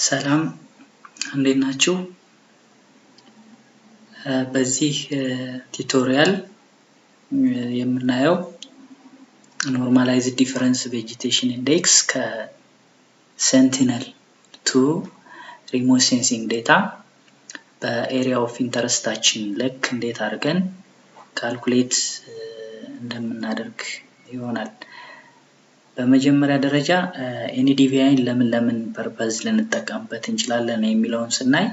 ሰላም እንዴት ናችሁ? በዚህ ቱቶሪያል የምናየው Normalized Different Vegetation Index ከSentinel to Remote Sensing Data በኤሪያ ኦፍ ኢንተረስታችን ልክ እንዴት አድርገን ካልኩሌት እንደምናደርግ ይሆናል። በመጀመሪያ ደረጃ NDVI ለምን ፐርፐዝ ልንጠቀምበት እንችላለን የሚለውን ስናይ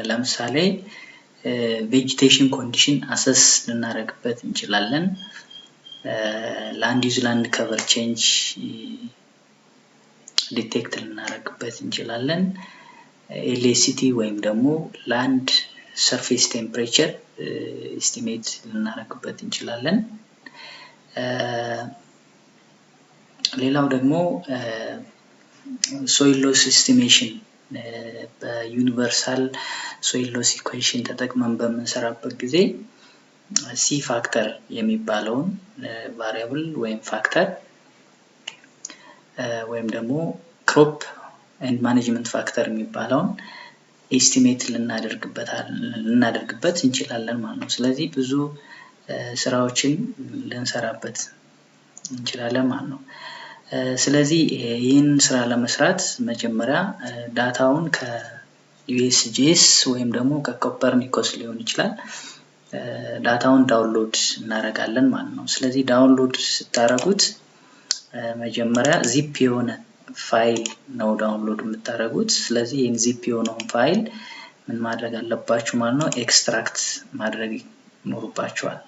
ለምሳሌ ቬጂቴሽን ኮንዲሽን አሰስ ልናደርግበት እንችላለን። ላንድ ዩዝ ላንድ ከቨር ቼንጅ ዲቴክት ልናደርግበት እንችላለን። ኤልኤሲቲ ወይም ደግሞ ላንድ ሰርፌስ ቴምፕሬቸር ኤስቲሜት ልናደርግበት እንችላለን። ሌላው ደግሞ ሶይል ሎስ ኤስቲሜሽን በዩኒቨርሳል ሶይል ሎስ ኢኩዌሽን ተጠቅመን በምንሰራበት ጊዜ ሲ ፋክተር የሚባለውን ቫሪያብል ወይም ፋክተር ወይም ደግሞ ክሮፕ ኤንድ ማኔጅመንት ፋክተር የሚባለውን ኤስቲሜት ልናደርግበት እንችላለን ማለት ነው። ስለዚህ ብዙ ስራዎችን ልንሰራበት እንችላለን ማለት ነው። ስለዚህ ይህን ስራ ለመስራት መጀመሪያ ዳታውን ከዩኤስጂኤስ ወይም ደግሞ ከኮፐርኒኮስ ሊሆን ይችላል ዳታውን ዳውንሎድ እናደርጋለን ማለት ነው። ስለዚህ ዳውንሎድ ስታደርጉት መጀመሪያ ዚፕ የሆነ ፋይል ነው ዳውንሎድ የምታደርጉት። ስለዚህ ይህን ዚፕ የሆነውን ፋይል ምን ማድረግ አለባችሁ ማለት ነው? ኤክስትራክት ማድረግ ይኖርባችኋል።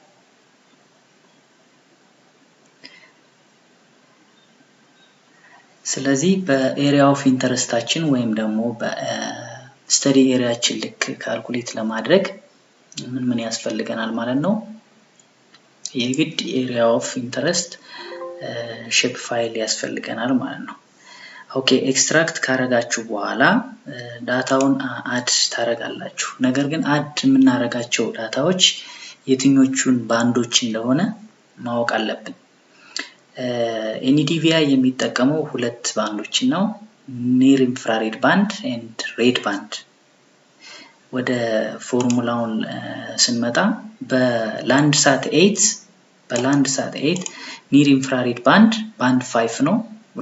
ስለዚህ በኤሪያ ኦፍ ኢንተረስታችን ወይም ደግሞ በስተዲ ኤሪያችን ልክ ካልኩሌት ለማድረግ ምን ያስፈልገናል ማለት ነው? የግድ ኤሪያ ኦፍ ኢንተረስት ሼፕ ፋይል ያስፈልገናል ማለት ነው። ኦኬ ኤክስትራክት ካረጋችሁ በኋላ ዳታውን አድ ታረጋላችሁ። ነገር ግን አድ የምናረጋቸው ዳታዎች የትኞቹን ባንዶች እንደሆነ ማወቅ አለብን። NDVI የሚጠቀመው ሁለት ባንዶችን ነው፣ ኒር ኢንፍራሬድ ባንድ ኤንድ ሬድ ባንድ። ወደ ፎርሙላውን ስንመጣ በላንድሳት 8 ኒር ኢንፍራሬድ ባንድ 5 ነው፣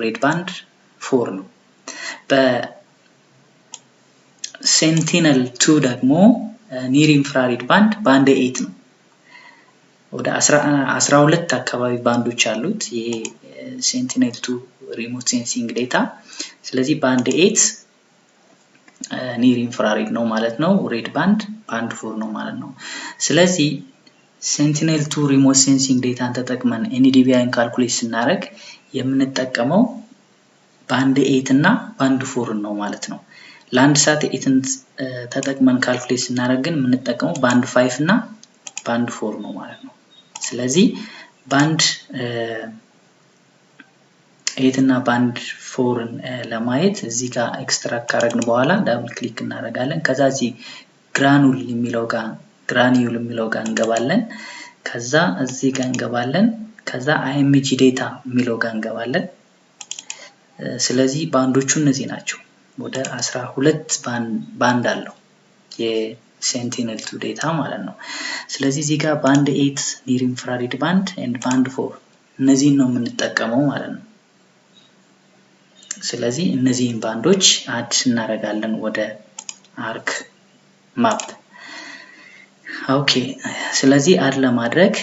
ሬድ ባንድ 4 ነው። በሴንቲነል 2 ደግሞ ኒር ኢንፍራሬድ ባንድ 8 ነው። ወደ 12 አካባቢ ባንዶች አሉት ይሄ ሴንቲኔል 2 ሪሞት ሴንሲንግ ዴታ። ስለዚህ ባንድ 8 ኒር ኢንፍራሬድ ነው ማለት ነው። ሬድ ባንድ 4 ነው ማለት ነው። ስለዚህ ሴንቲኔል 2 ሪሞት ሴንሲንግ ዴታን ተጠቅመን NDVI ካልኩሌት ስናደርግ የምንጠቀመው ባንድ 8 እና ባንድ 4 ነው ማለት ነው። ላንድሳት 8ን ተጠቅመን ካልኩሌት ስናደርግ ግን የምንጠቀመው ባንድ 5 እና ባንድ 4 ነው ማለት ነው። ስለዚህ ባንድ 8 እና ባንድ 4ን ለማየት እዚህ ጋር ኤክስትራክት ካረግን በኋላ ዳብል ክሊክ እናደርጋለን። ከዛ እዚህ ግራኑል የሚለው ጋር እንገባለን። ከዛ እዚህ ጋር እንገባለን። ከዛ IMG ዴታ የሚለው ጋር እንገባለን። ስለዚህ ባንዶቹ እነዚህ ናቸው። ወደ 12 ባንድ አለው የሴንቲነል 2 ዴታ ማለት ነው። ስለዚህ እዚህ ጋር ባንድ 8 ኒር ኢንፍራሬድ ባንድ ኤንድ ባንድ 4 እነዚህን ነው የምንጠቀመው ማለት ነው። ስለዚህ እነዚህን ባንዶች አድ እናደርጋለን ወደ አርክ ማፕ። ኦኬ ስለዚህ አድ ለማድረግ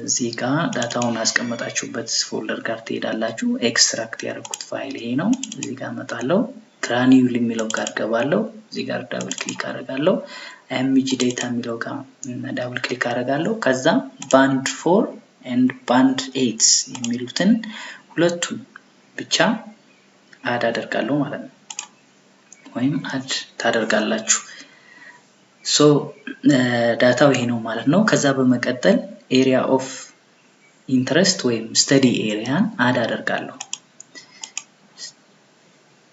እዚህ ጋር ዳታውን አስቀመጣችሁበት ፎልደር ጋር ትሄዳላችሁ። ኤክስትራክት ያደረኩት ፋይል ይሄ ነው። እዚህ ጋር መጣለው ግራኑል የሚለው ጋር ገባለው። እዚህ ጋር ዳብል ክሊክ አደርጋለሁ። IMG ዴታ የሚለው ጋር ዳብል ክሊክ አደርጋለሁ። ከዛ ባንድ 4 ኤንድ ባንድ 8 የሚሉትን ሁለቱን ብቻ አድ አደርጋለሁ ማለት ነው፣ ወይም አድ ታደርጋላችሁ። ሶ ዳታው ይሄ ነው ማለት ነው። ከዛ በመቀጠል ኤሪያ ኦፍ ኢንተረስት ወይም ስተዲ ኤሪያን አድ አደርጋለሁ።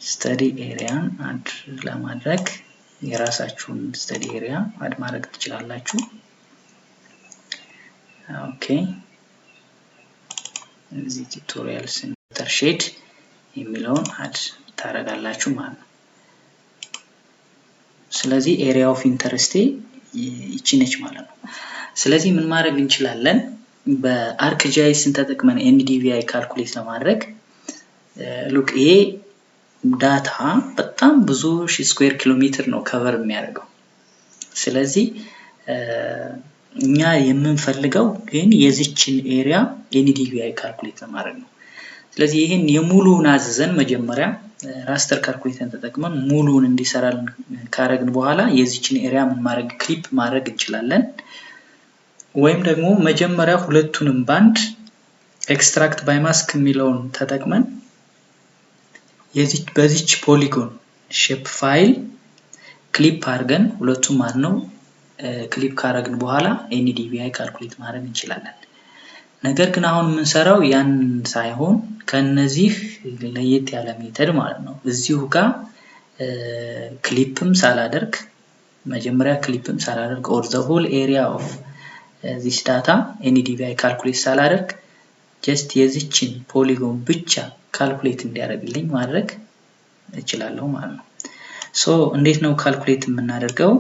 ስተዲ ኤሪያን አድ ለማድረግ የራሳችሁን ስተዲ ኤሪያ አድ ማድረግ ትችላላችሁ። ኦኬ እዚህ ቱቶሪያል ሴንተር ሼድ የሚለውን አድ ታረጋላችሁ ማለት ነው። ስለዚህ ኤሪያ ኦፍ ኢንተረስት ይቺ ነች ማለት ነው። ስለዚህ ምን ማድረግ እንችላለን? በአርክጂአይስ ተጠቅመን NDVI ካልኩሌት ለማድረግ ሉክ ይሄ ዳታ በጣም ብዙ ሺህ ስኩዌር ኪሎ ሜትር ነው ከቨር የሚያደርገው። ስለዚህ እኛ የምንፈልገው ግን የዚችን ኤሪያ NDVI ካልኩሌት ለማድረግ ነው። ስለዚህ ይሄን የሙሉውን አዘዘን መጀመሪያ ራስተር ካልኩሌተርን ተጠቅመን ሙሉውን እንዲሰራልን ካረግን በኋላ የዚችን ኤሪያ ምን ማድረግ ክሊፕ ማድረግ እንችላለን። ወይም ደግሞ መጀመሪያ ሁለቱንም ባንድ ኤክስትራክት ባይ ማስክ የሚለውን ተጠቅመን በዚች ፖሊጎን ሼፕ ፋይል ክሊፕ አድርገን ሁለቱም ማለት ነው ክሊፕ ካረግን በኋላ NDVI ካልኩሌት ማድረግ እንችላለን። ነገር ግን አሁን የምንሰራው ያን ሳይሆን ከነዚህ ለየት ያለ ሜተድ ማለት ነው። እዚሁ ጋር ክሊፕም ሳላደርግ መጀመሪያ ክሊፕም ሳላደርግ ኦር ዘ ሆል ኤሪያ ኦፍ ዚስ ዳታ NDVI ካልኩሌት ሳላደርግ ጀስት የዚችን ፖሊጎን ብቻ ካልኩሌት እንዲያደርግልኝ ማድረግ እችላለሁ ማለት ነው። ሶ እንዴት ነው ካልኩሌት የምናደርገው?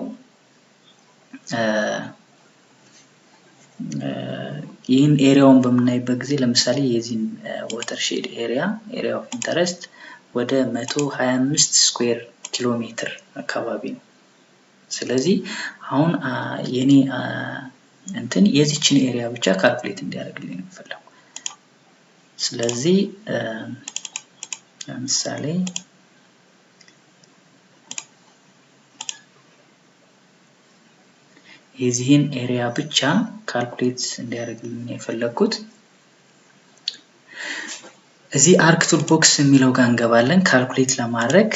ይህን ኤሪያውን በምናይበት ጊዜ ለምሳሌ የዚህን ዋተርሼድ ኤሪያ ኦፍ ኢንተረስት ወደ 125 ስኩዌር ኪሎ ሜትር አካባቢ ነው። ስለዚህ አሁን የኔ እንትን የዚችን ኤሪያ ብቻ ካልኩሌት እንዲያደርግልኝ ነው የምፈልገው። ስለዚህ ለምሳሌ የዚህን ኤሪያ ብቻ ካልኩሌት እንዲያደርግልኝ የፈለኩት እዚህ አርክ ቱል ቦክስ የሚለው ጋር እንገባለን። ካልኩሌት ለማድረግ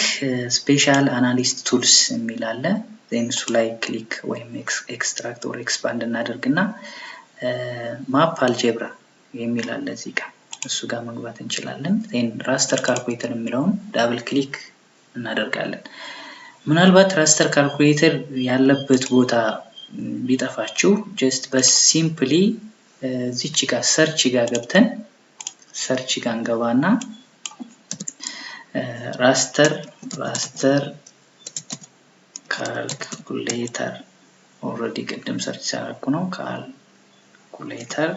ስፔሻል አናሊስት ቱልስ የሚል አለ። ዜን እሱ ላይ ክሊክ ወይም ኤክስትራክት ኦር ኤክስፓንድ እናደርግና ማፕ አልጀብራ የሚል አለ እዚህ ጋር እሱ ጋር መግባት እንችላለን። ዜን ራስተር ካልኩሌተር የሚለውን ዳብል ክሊክ እናደርጋለን። ምናልባት ራስተር ካልኩሌተር ያለበት ቦታ ቢጠፋችሁ ጀስት በሲምፕሊ እዚች ጋር ሰርች ጋር ገብተን ሰርች ጋር እንገባና ራስተር ካልኩሌተር ኦልሬዲ ቅድም ሰርች ሳደርኩ ነው ካልኩሌተር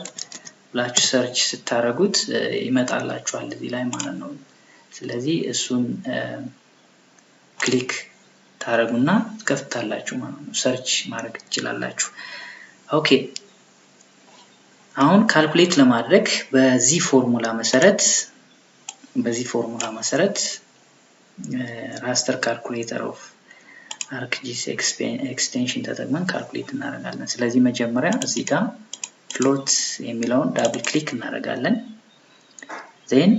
ብላችሁ ሰርች ስታረጉት ይመጣላችኋል እዚህ ላይ ማለት ነው። ስለዚህ እሱን ክሊክ ታረጉና ከፍታላችሁ ማለት ነው። ሰርች ማድረግ ትችላላችሁ። ኦኬ አሁን ካልኩሌት ለማድረግ በዚህ ፎርሙላ መሰረት ራስተር ካልኩሌተር ኦፍ ArcGIS ኤክስቴንሽን ተጠቅመን ካልኩሌት እናደርጋለን። ስለዚህ መጀመሪያ እዚህ ጋር ፍሎት የሚለውን ዳብል ክሊክ እናደርጋለን። ዜን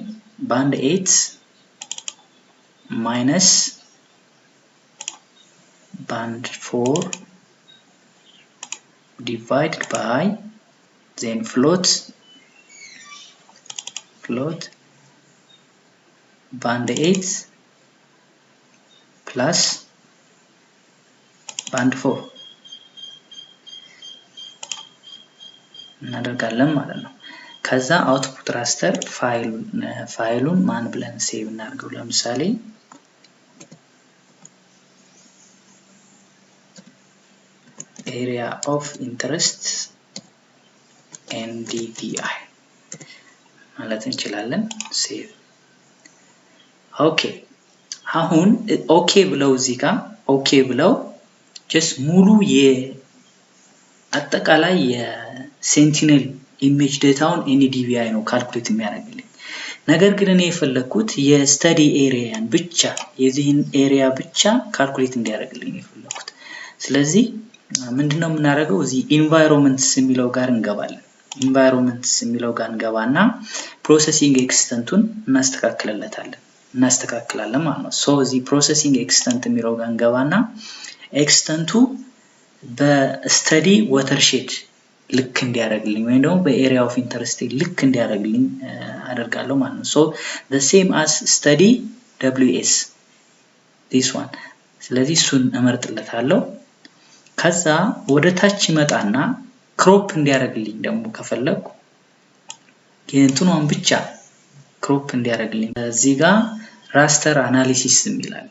ባንድ 8 ማይነስ band 4 divided by then float band 8 plus band 4 እናደርጋለን ማለት ነው። ከዛ አውትፑት ራስተር ፋይሉን ማን ብለን ሴቭ እናድርገው? ለምሳሌ area of interest NDVI ማለት እንችላለን። ሴቭ ኦኬ። አሁን ኦኬ ብለው እዚህ ጋር ኦኬ ብለው ጀስት ሙሉ የአጠቃላይ የሴንቲኔል ኢሜጅ ዳታውን NDVI ነው ካልኩሌት የሚያደርግልኝ። ነገር ግን እኔ የፈለኩት የስተዲ ኤሪያን ብቻ የዚህን ኤሪያ ብቻ ካልኩሌት እንዲያደርግልኝ የፈለኩት። ስለዚህ ምንድነው የምናደርገው? እዚህ ኢንቫይሮንመንትስ የሚለው ጋር እንገባለን። ኢንቫይሮንመንትስ የሚለው ጋር እንገባና ፕሮሰሲንግ ኤክስተንቱን እናስተካክላለን ማለት ነው። ሶ እዚህ ፕሮሰሲንግ ኤክስተንት የሚለው ጋር እንገባና ኤክስተንቱ በስተዲ ዋተርሼድ ልክ እንዲያደርግልኝ ወይም ደግሞ በኤሪያ ኦፍ ኢንተረስት ልክ እንዲያደርግልኝ አደርጋለሁ ማለት ነው። ሶ the same as study WS this one። ስለዚህ እሱን እመርጥለታለሁ። ከዛ ወደ ታች ይመጣና ክሮፕ እንዲያደርግልኝ ደግሞ ከፈለኩ የእንትኗን ብቻ ክሮፕ እንዲያደርግልኝ እዚህ ጋር ራስተር አናሊሲስ የሚላል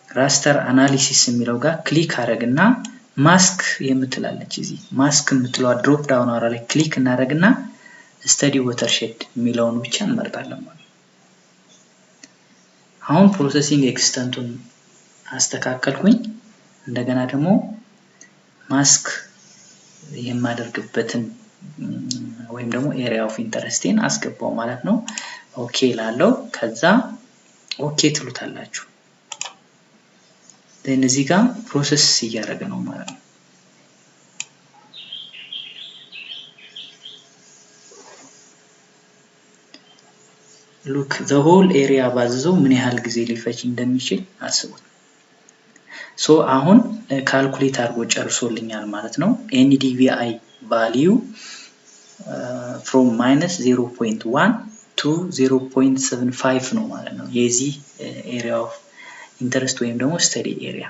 ራስተር አናሊሲስ የሚለው ጋር ክሊክ አደረግና ማስክ የምትላለች እዚህ ማስክ የምትለው ድሮፕ ዳውን አራ ላይ ክሊክ እናደርግና ስታዲ ወተርሼድ የሚለውን ብቻ እንመርጣለን ማለት ነው። አሁን ፕሮሰሲንግ ኤክስተንቱን አስተካከልኩኝ። እንደገና ደግሞ ማስክ የማደርግበትን ወይም ደግሞ ኤሪያ ኦፍ ኢንተረስቴን አስገባው ማለት ነው። ኦኬ ላለው ከዛ ኦኬ ትሉታላችሁ። እዚህ ጋር ፕሮሰስ እያደረገ ነው ማለት ነው። ሉክ the whole area ባዝዘው ምን ያህል ጊዜ ሊፈጅ እንደሚችል አስቡት። ሶ አሁን ካልኩሌት አድርጎ ጨርሶልኛል ማለት ነው። NDVI value from -0.1 to 0.75 ነው ማለት ነው የዚህ area of interest ወይም ደግሞ study area።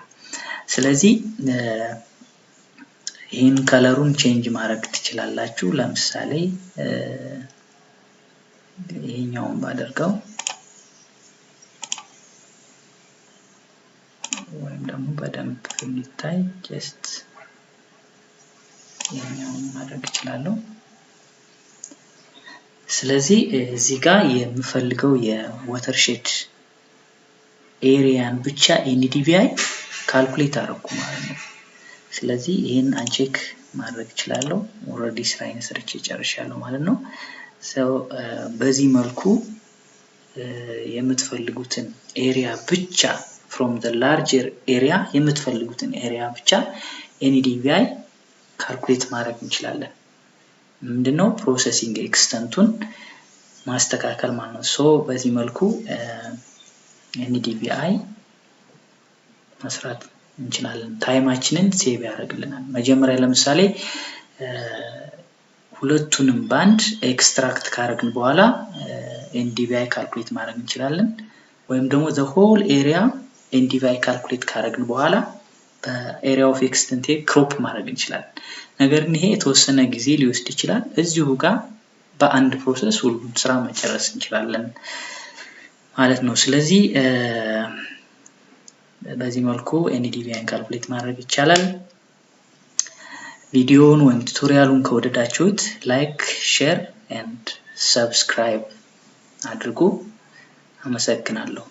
ስለዚህ ይሄን ከለሩን ቼንጅ ማድረግ ትችላላችሁ። ለምሳሌ ይሄኛውን ባደርገው ወይም ደግሞ በደንብ እንዲታይ ጀስት ይሄኛውን ማድረግ እችላለሁ። ስለዚህ እዚህ ጋር የምፈልገው የወተርሼድ ኤሪያን ብቻ NDVI ካልኩሌት አደረኩ ማለት ነው። ስለዚህ ይሄን አንቼክ ማድረግ እችላለሁ። ኦሬዲ ስራዬን ሰርቼ ጨርሻለሁ ማለት ነው። ሶ በዚህ መልኩ የምትፈልጉትን ኤሪያ ብቻ from the larger area የምትፈልጉትን ኤሪያ ብቻ NDVI ካልኩሌት ማድረግ እንችላለን። ምንድነው ፕሮሰሲንግ ኤክስተንቱን ማስተካከል ማለት ነው። ሶ በዚህ መልኩ NDVI መስራት እንችላለን። ታይማችንን ሴቭ ያደርግልናል። መጀመሪያ ለምሳሌ ሁለቱንም ባንድ ኤክስትራክት ካደረግን በኋላ NDVI ካልኩሌት ማድረግ እንችላለን። ወይም ደግሞ the whole area NDVI ካልኩሌት ካደረግን በኋላ በኤሪያ ኦፍ ኤክስተንት ክሮፕ ማድረግ እንችላለን። ነገር ግን ይሄ የተወሰነ ጊዜ ሊወስድ ይችላል። እዚሁ ጋር በአንድ ፕሮሰስ ሁሉም ስራ መጨረስ እንችላለን ማለት ነው። ስለዚህ በዚህ መልኩ NDVI ካልኩሌት ማድረግ ይቻላል። ቪዲዮውን ወይም ቱቶሪያሉን ከወደዳችሁት ላይክ፣ ሼር ኤንድ ሰብስክራይብ አድርጉ። አመሰግናለሁ።